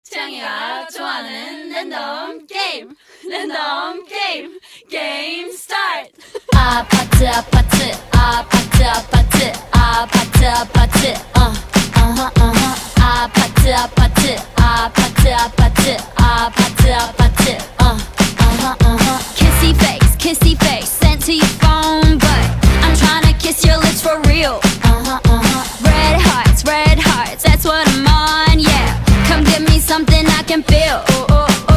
채영이가 좋아하는 랜덤 게임 게임 스타트. 아파트 아파트 아파트 아파트 아파트 아파트 아파트 아파트 아파트 아파트 아파트 아파트 kissy face sent to your phone but I'm tryna kiss your lips for real. Red hearts that's what I'm on, yeah. Come give me something I can feel.